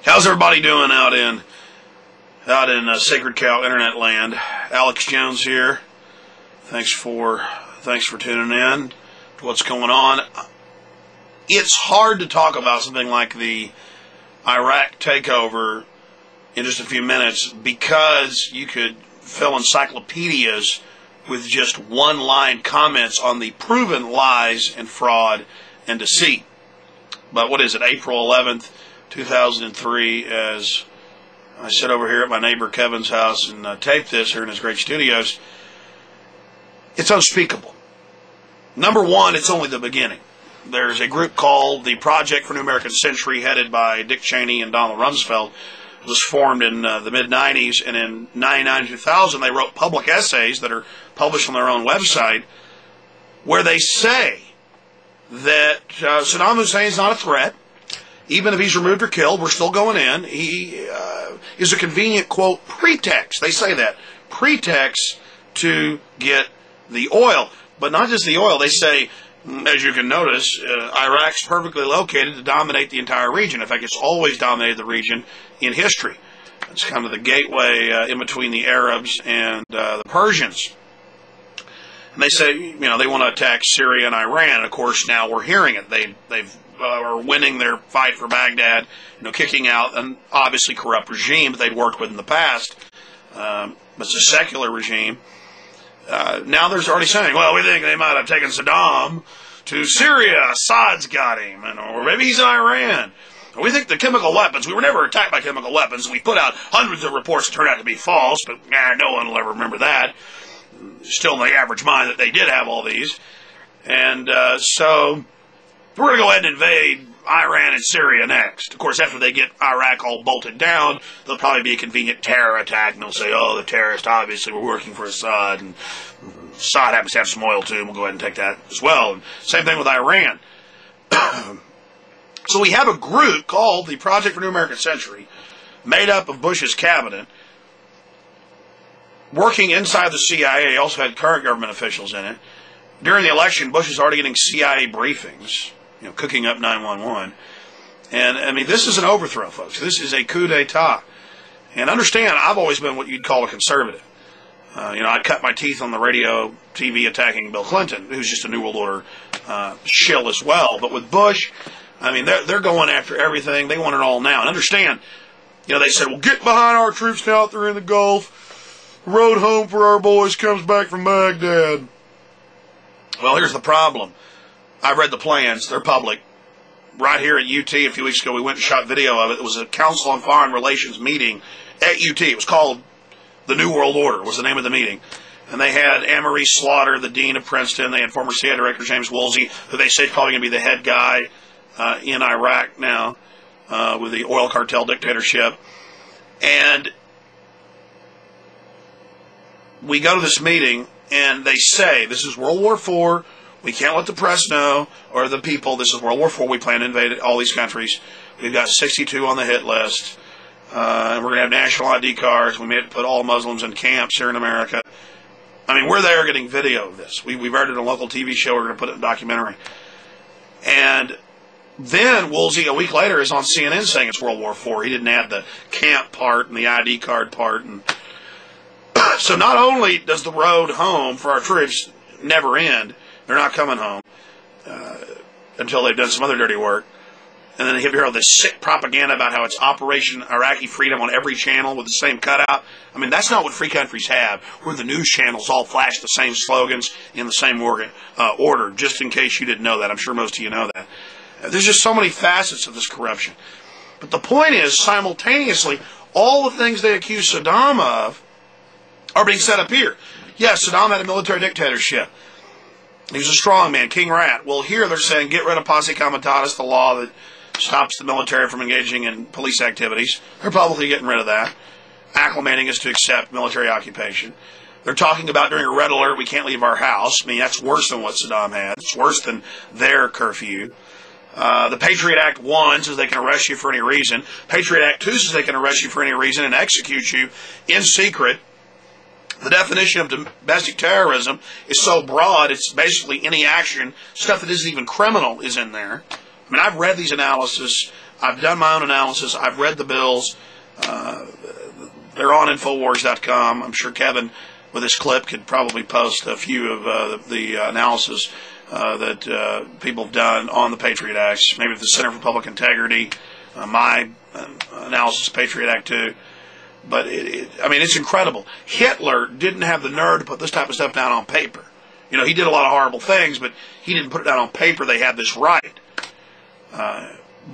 How's everybody doing out in Sacred Cow Internet Land? Alex Jones here. Thanks for tuning in to what's going on. It's hard to talk about something like the Iraq takeover in just a few minutes because you could fill encyclopedias with just one-line comments on the proven lies and fraud and deceit. But what is it, April 11th, 2003, as I sit over here at my neighbor Kevin's house and tape this here in his great studios, it's unspeakable. Number one, it's only the beginning. There's a group called the Project for New American Century, headed by Dick Cheney and Donald Rumsfeld. It was formed in the mid-'90s, and in 1999-2000, they wrote public essays that are published on their own website, where they say that Saddam Hussein is not a threat. Even if he's removed or killed, we're still going in. He is a convenient, quote, pretext. They say that. Pretext to get the oil. But not just the oil. They say, as you can notice, Iraq's perfectly located to dominate the entire region. In fact, it's always dominated the region in history. It's kind of the gateway in between the Arabs and the Persians. And they say, they want to attack Syria and Iran. And of course, now we're hearing it. They've are winning their fight for Baghdad, kicking out an obviously corrupt regime that they'd worked with in the past. It's a secular regime. Now they're already saying, well, we think they might have taken Saddam to Syria. Assad's got him. Or maybe he's in Iran. Or we think the chemical weapons, we were never attacked by chemical weapons. We put out hundreds of reports that turned out to be false, but no one will ever remember that. Still in the average mind that they did have all these. And so we're going to go ahead and invade Iran and Syria next. Of course, after they get Iraq all bolted down, there'll probably be a convenient terror attack, and they'll say, oh, the terrorists obviously were working for Assad, and Assad happens to have some oil too, and we'll go ahead and take that as well. And same thing with Iran. So we have a group called the Project for New American Century, made up of Bush's cabinet, working inside the CIA, also had current government officials in it. During the election, Bush is already getting CIA briefings, cooking up 911. And, this is an overthrow, folks. This is a coup d'etat. And understand, I've always been what you'd call a conservative. I'd cut my teeth on the radio, TV attacking Bill Clinton, who's just a New World Order shill as well. But with Bush, they're going after everything. They want it all now. And understand, they said, well, get behind our troops now out there in the Gulf. The road home for our boys comes back from Baghdad. Well, here's the problem. I've read the plans. They're public. Right here at UT a few weeks ago, we went and shot video of it. It was a Council on Foreign Relations meeting at UT. It was called The New World Order was the name of the meeting. And they had Anne-Marie Slaughter, the dean of Princeton. They had former CIA Director James Woolsey, who they say is probably going to be the head guy in Iraq now with the oil cartel dictatorship. And we go to this meeting, and they say, this is World War IV. We can't let the press know, or the people, this is World War IV. We plan to invade all these countries. We've got 62 on the hit list. And we're going to have national ID cards. We may have to put all Muslims in camps here in America. We're there getting video of this. We've heard it on a local TV show. We're going to put it in a documentary. And then Woolsey, a week later, is on CNN saying it's World War IV. He didn't add the camp part and the ID card part. And so not only does the road home for our troops never end, they're not coming home until they've done some other dirty work. And then you hear all this sick propaganda about how it's Operation Iraqi Freedom on every channel with the same cutout. That's not what free countries have, where the news channels all flash the same slogans in the same order, just in case you didn't know that. I'm sure most of you know that. There's just so many facets of this corruption. But the point is, simultaneously, all the things they accuse Saddam of are being set up here. Yes, Saddam had a military dictatorship. He was a strong man, King Rat. Well, here they're saying get rid of posse comitatus, the law that stops the military from engaging in police activities. They're publicly getting rid of that, acclimating us to accept military occupation. They're talking about during a red alert, we can't leave our house. That's worse than what Saddam had. It's worse than their curfew. The Patriot Act 1 says they can arrest you for any reason. Patriot Act 2 says they can arrest you for any reason and execute you in secret. The definition of domestic terrorism is so broad, it's basically any action, stuff that isn't even criminal is in there. I mean, I've read these analysis. I've done my own analysis. I've read the bills. They're on Infowars.com. I'm sure Kevin, with this clip, could probably post a few of the analysis that people have done on the Patriot Acts. Maybe the Center for Public Integrity, my analysis of Patriot Act 2. But, I mean, it's incredible. Hitler didn't have the nerve to put this type of stuff down on paper. You know, he did a lot of horrible things, but he didn't put it down on paper. They had this right.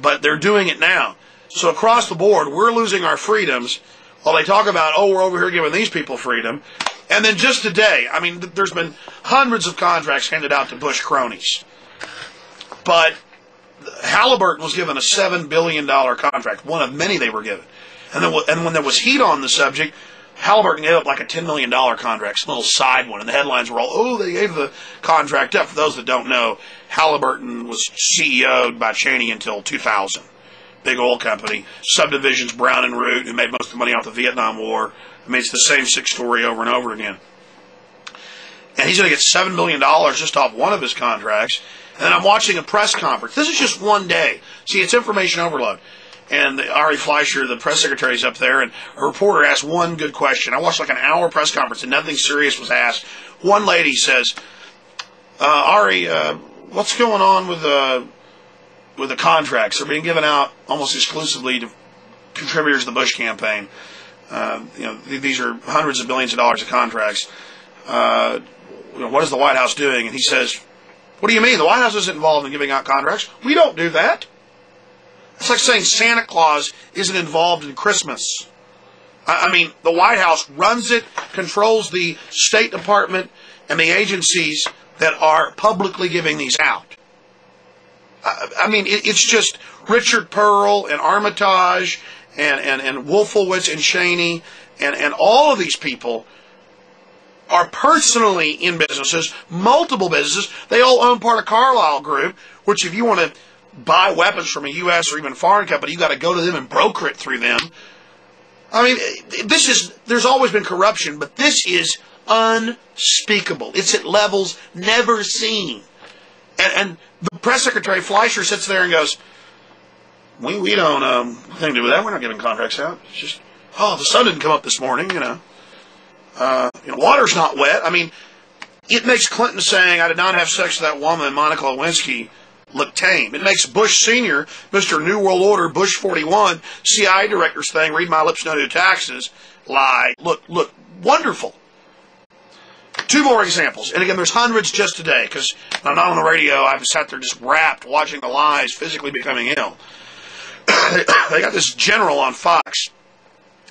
But they're doing it now. So across the board, we're losing our freedoms while they talk about, oh, we're over here giving these people freedom. And then just today, I mean, there's been hundreds of contracts handed out to Bush cronies. But Halliburton was given a $7 billion contract, one of many they were given. And when there was heat on the subject, Halliburton gave up like a $10 million contract, some little side one. And the headlines were all, oh, they gave the contract up. For those that don't know, Halliburton was CEO'd by Cheney until 2000. Big oil company. Subdivisions, Brown and Root, who made most of the money off the Vietnam War. I mean, it's the same sick story over and over again. And he's going to get $7 million just off one of his contracts. And then I'm watching a press conference. This is just one day. See, it's information overload. And Ari Fleischer, the press secretary, is up there, and a reporter asked one good question. I watched like an hour press conference, and nothing serious was asked. One lady says, Ari, what's going on with the contracts? They're being given out almost exclusively to contributors to the Bush campaign. These are hundreds of billions of dollars of contracts. What is the White House doing? And he says, what do you mean? The White House isn't involved in giving out contracts. We don't do that. It's like saying Santa Claus isn't involved in Christmas. I mean, the White House runs it, controls the State Department and the agencies that are publicly giving these out. I mean, it's just Richard Pearl and Armitage and Wolfowitz and Cheney and all of these people are personally in businesses, multiple businesses. They all own part of Carlyle Group, which if you want to buy weapons from a U.S. or even foreign company, you got to go to them and broker it through them. I mean, there's always been corruption, but this is unspeakable. It's at levels never seen. And the press secretary, Fleischer, sits there and goes, we don't have anything to do with that. We're not giving contracts out. It's just, the sun didn't come up this morning, water's not wet. I mean, it makes Clinton saying, I did not have sex with that woman, Monica Lewinsky, look tame. It makes Bush Sr., Mr. New World Order, Bush 41, CIA director saying, read my lips, no new taxes, lie, look wonderful. Two more examples. And again, there's hundreds just today, because I'm not on the radio. I've sat there just wrapped, watching the lies, physically becoming ill. They got this general on Fox.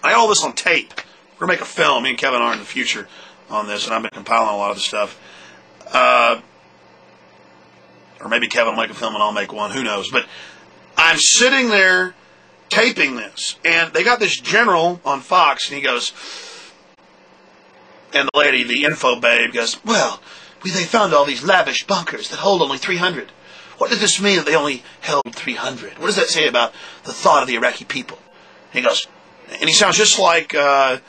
I got all this on tape. We're going to make a film. Me and Kevin are in the future on this, and I've been compiling a lot of the stuff. Or maybe Kevin will make a film and I'll make one. Who knows? But I'm sitting there taping this, and they got this general on Fox, and he goes, and the lady, the info babe, goes, well, they found all these lavish bunkers that hold only 300. What does this mean that they only held 300? What does that say about the thought of the Iraqi people? And he goes, and he sounds just like the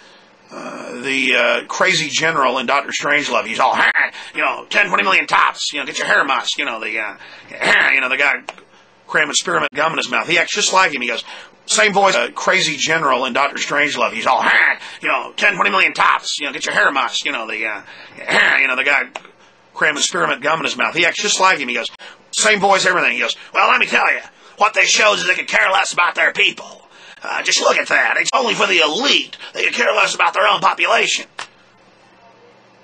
crazy general in Dr. Strangelove. He's all, 10, 20 million tops, get your hair mussed, the guy cramming spearmint gum in his mouth. He acts just like him. He goes, same voice, crazy general in Dr. Strangelove. He's all, 10, 20 million tops, get your hair mussed, the guy cramming spearmint gum in his mouth. He acts just like him. He goes, same voice, everything. He goes, well, let me tell you, what this shows is they could care less about their people. Just look at that. It's only for the elite. They could care less about their own population.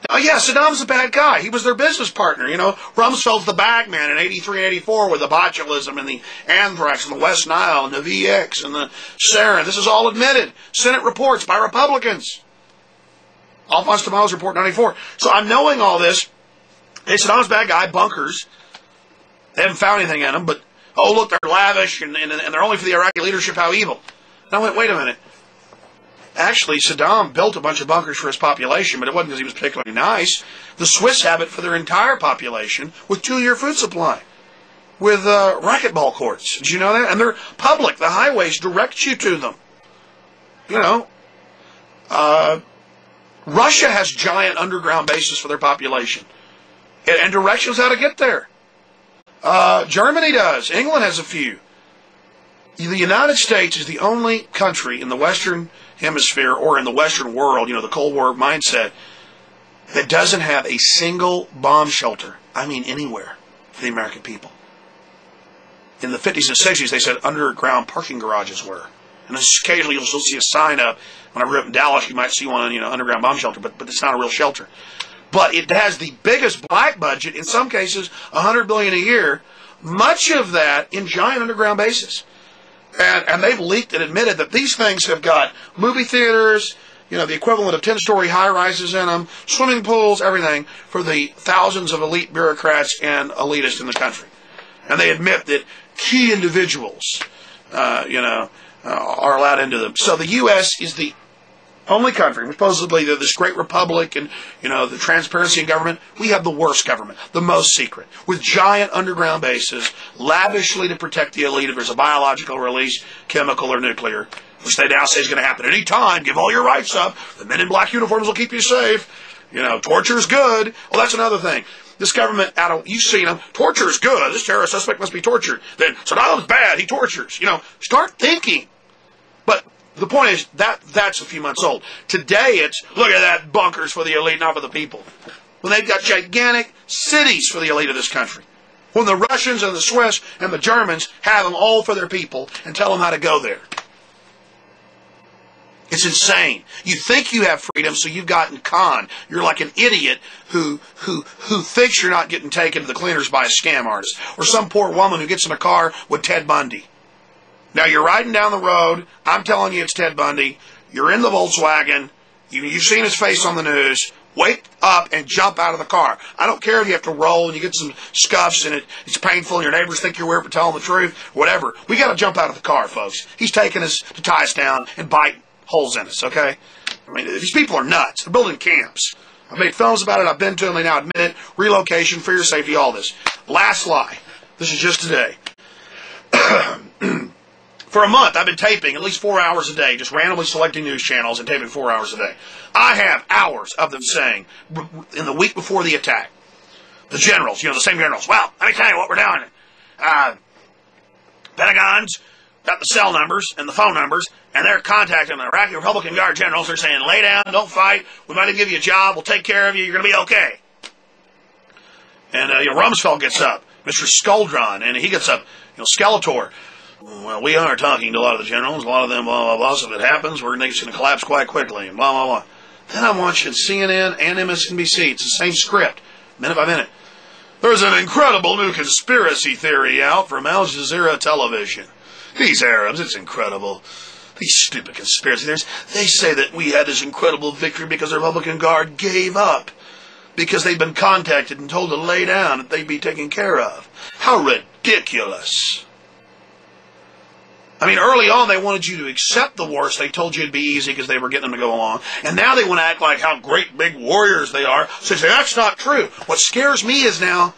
Oh, yeah, Saddam's a bad guy. He was their business partner. Rumsfeld's the bagman in 83 and 84 with the botulism and the anthrax and the West Nile and the VX and the sarin. This is all admitted. Senate reports by Republicans. Alphonse Tamalo's report 94. So I'm knowing all this. Hey, Saddam's a bad guy. Bunkers. They haven't found anything in them, but, oh, look, they're lavish and they're only for the Iraqi leadership. How evil. And I went, wait a minute. Actually, Saddam built a bunch of bunkers for his population, but it wasn't because he was particularly nice. The Swiss have it for their entire population with 2-year food supply, with racquetball courts. Did you know that? And they're public. The highways direct you to them. Russia has giant underground bases for their population and directions how to get there. Germany does. England has a few. The United States is the only country in the Western Hemisphere or in the Western world, the Cold War mindset, that doesn't have a single bomb shelter. I mean, anywhere for the American people. In the 50s and 60s, they said underground parking garages were. And occasionally you'll see a sign up. When I grew up in Dallas, you might see one on, underground bomb shelter, but it's not a real shelter. But it has the biggest black budget, in some cases, $100 billion a year, much of that in giant underground bases. And they've leaked and admitted that these things have got movie theaters, the equivalent of 10-story high-rises in them, swimming pools, everything, for the thousands of elite bureaucrats and elitists in the country. And they admit that key individuals, are allowed into them. So the U.S. is the only country, supposedly they're this great republic and, the transparency in government. We have the worst government, the most secret, with giant underground bases, lavishly to protect the elite if there's a biological release, chemical or nuclear, which they now say is going to happen any time. Give all your rights up. The men in black uniforms will keep you safe. Torture's good. Well, that's another thing. This government, you've seen them, torture's good. This terrorist suspect must be tortured. Then Saddam's bad. He tortures. Start thinking. But the point is, that's a few months old. Today it's, look at that, bunkers for the elite, not for the people. When they've got gigantic cities for the elite of this country. When the Russians and the Swiss and the Germans have them all for their people and tell them how to go there. It's insane. You think you have freedom, so you've gotten conned. You're like an idiot who thinks you're not getting taken to the cleaners by a scam artist. Or some poor woman who gets in a car with Ted Bundy. Now, you're riding down the road. I'm telling you it's Ted Bundy. You're in the Volkswagen. You've seen his face on the news. Wake up and jump out of the car. I don't care if you have to roll and you get some scuffs and it's painful and your neighbors think you're weird for telling the truth. Whatever. We got to jump out of the car, folks. He's taking us to tie us down and bite holes in us, okay? I mean, these people are nuts. They're building camps. I've made films about it. I've been to them. They now admit it. Relocation, for your safety, all this. Last lie. This is just today. For a month, I've been taping at least 4 hours a day, just randomly selecting news channels and taping 4 hours a day. I have hours of them saying, in the week before the attack, the generals, the same generals, well, let me tell you what we're doing. Pentagon's got the cell numbers and the phone numbers, and they're contacting the Iraqi Republican Guard generals. They're saying, lay down, don't fight. We might even give you a job. We'll take care of you. You're going to be okay. And Rumsfeld gets up, Mr. Skuldron, and he gets up, Skeletor. Well, we are talking to a lot of the generals, a lot of them, blah, blah, blah. So if it happens, we're going to collapse quite quickly, and blah, blah, blah. Then I'm watching CNN and MSNBC. It's the same script, minute by minute. There's an incredible new conspiracy theory out from Al Jazeera television. These Arabs, it's incredible. These stupid conspiracy theories. They say that we had this incredible victory because the Republican Guard gave up. Because they'd been contacted and told to lay down, that they'd be taken care of. How ridiculous. I mean, early on, they wanted you to accept the war, so they told you it'd be easy because they were getting them to go along. And now they want to act like how great big warriors they are. So they say, that's not true. What scares me is now,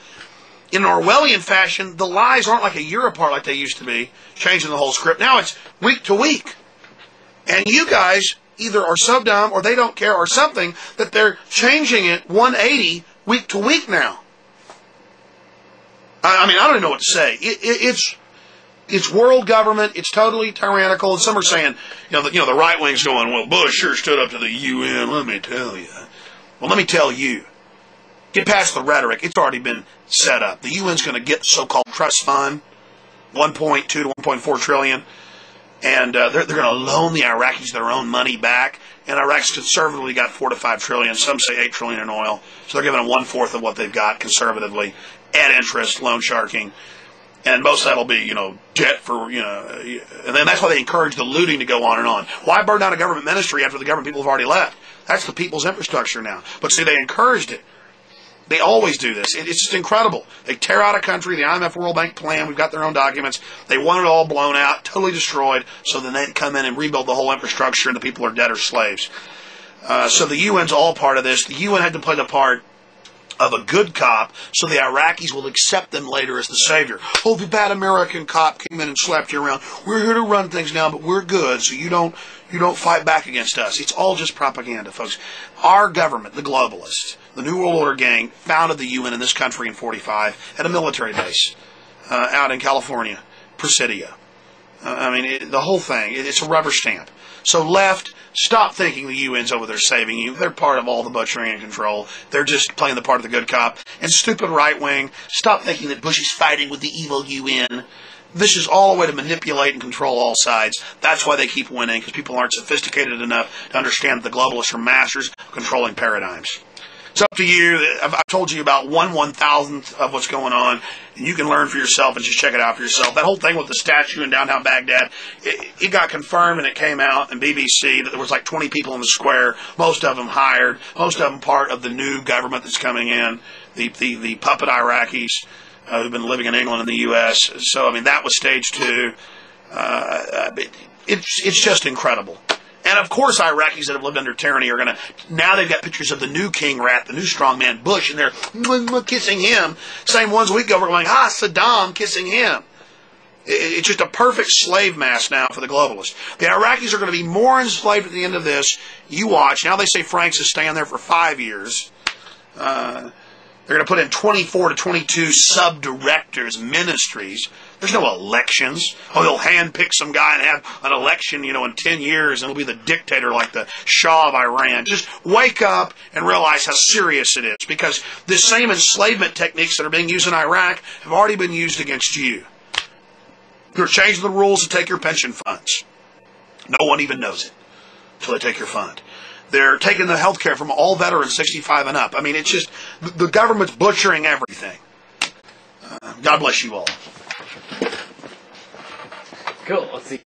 in an Orwellian fashion, the lies aren't like a year apart like they used to be, changing the whole script. Now it's week to week. And you guys either are so dumb or they don't care or something that they're changing it 180 week to week now. I mean, I don't even know what to say. It's world government. It's totally tyrannical. And some are saying, the right wing's going, well, Bush sure stood up to the UN. Let me tell you. Well, let me tell you. Get past the rhetoric. It's already been set up. The UN's going to get the so-called trust fund, 1.2 to 1.4 trillion, and they're going to loan the Iraqis their own money back. And Iraq's conservatively got 4 to 5 trillion. Some say 8 trillion in oil. So they're giving them 1/4 of what they've got conservatively at interest, loan sharking. And most of that'll be, debt for, and then that's why they encourage the looting to go on and on. Why burn down a government ministry after the government people have already left? That's the people's infrastructure now. But see, they encouraged it. They always do this. It's just incredible. They tear out a country, the IMF World Bank plan, we've got their own documents. They want it all blown out, totally destroyed, so then they can come in and rebuild the whole infrastructure and the people are dead or slaves. So the UN's all part of this. The UN had to play the part of a good cop, so the Iraqis will accept them later as the savior. Oh, the bad American cop came in and slapped you around. We're here to run things now, but we're good, so you don't fight back against us. It's all just propaganda, folks. Our government, the globalists, the New World Order gang, founded the UN in this country in 1945 at a military base. out in California, Presidio. The whole thing, it's a rubber stamp. So left, stop thinking the UN's over there saving you. They're part of all the butchering and control. They're just playing the part of the good cop. And stupid right wing, stop thinking that Bush is fighting with the evil UN. This is all a way to manipulate and control all sides. That's why they keep winning, because people aren't sophisticated enough to understand that the globalists are masters of controlling paradigms. It's up to you. I've told you about 1/1000th of what's going on, and you can learn for yourself and just check it out for yourself. That whole thing with the statue in downtown Baghdad, it got confirmed and it came out in BBC that there was like 20 people in the square, most of them hired, most of them part of the new government that's coming in, the puppet Iraqis who've been living in England and the U.S. So, that was stage 2. It's just incredible. And of course, Iraqis that have lived under tyranny are now they've got pictures of the new king rat, the new strongman Bush, and they're kissing him. Same ones we go, we're going, Saddam kissing him. It's just a perfect slave mask now for the globalists. The Iraqis are going to be more enslaved at the end of this. You watch. Now they say Franks is staying there for 5 years. They're going to put in 24 to 22 sub-directors, ministries. There's no elections. They'll handpick some guy and have an election, in 10 years, and it'll be the dictator like the Shah of Iran. Just wake up and realize how serious it is, because the same enslavement techniques that are being used in Iraq have already been used against you. You're changing the rules to take your pension funds. No one even knows it until they take your fund. They're taking the health care from all veterans 65 and up. It's just, the government's butchering everything. God bless you all. Cool. Let's see.